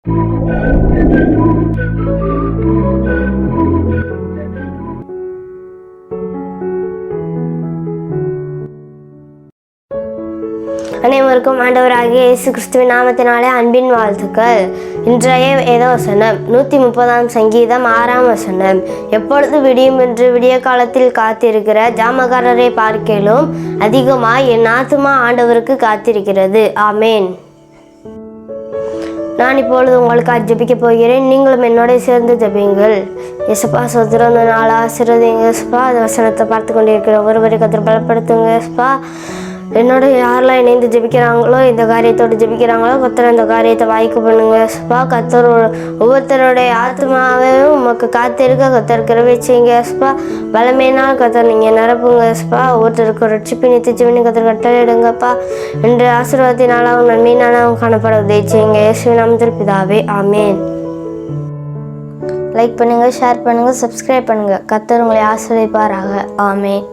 அனைவருக்கும் ஆண்டவராகிய இயேசு கிறிஸ்துவின் நாமத்தினாலே அன்பின் வாழ்த்துக்கள். இன்றைய வேதவசனம் 130 சங்கீதம் 6 வசனம். எப்பொழுது விடியும் என்று விடிய காலத்தில் காத்திருக்கிற ஜாமக்காரரை பார்க்கலும் அதிகமாய் என் ஆத்துமா ஆண்டவருக்கு காத்திருக்கிறது. ஆமேன். நான் இப்பொழுது உங்களுக்காக ஜெபிக்க போகிறேன். நீங்களும் என்னோட சேர்ந்து ஜெபியுங்கள். எசப்பா சோதரம் நாள் ஆசீர்வதிங்க எஸ்பா. அந்த வசனத்தை பார்த்து கொண்டிருக்கிற ஒருவரை கத்தர் பலப்படுத்துங்க எஸ்பா. என்னோட யாரெல்லாம் இணைந்து ஜெபிக்கிறாங்களோ, இந்த காரியத்தோடு ஜெபிக்கிறாங்களோ, கத்தர் அந்த காரியத்தை வாய்க்கு பண்ணுங்க எஸ்பா. கத்தர் ஒவ்வொருத்தருடைய ஆத்மாவையும் உமக்கு காத்திருக்க கத்தர் கிருபை செய்யுங்க எஸ்பா. பலமையினால் கத்தர் நீங்கள் நிரப்புங்க எஸ்பா. ஒவ்வொருத்தருக்கு ரட்சிப்பு நித்திச்சுவினி கத்தர் கட்டளையிடுங்கப்பா. என்று ஆசீர்வாதத்தினாலும் நன்மையினாலும் காணப்பட உதவி செய்யுங்க. இயேசுவின் நாமத்தில் பிதாவே, ஆமேன். லைக் பண்ணுங்கள், ஷேர் பண்ணுங்கள், சப்ஸ்கிரைப் பண்ணுங்கள். கத்தர் உங்களை ஆசீர்வதிப்பாராக. ஆமேன்.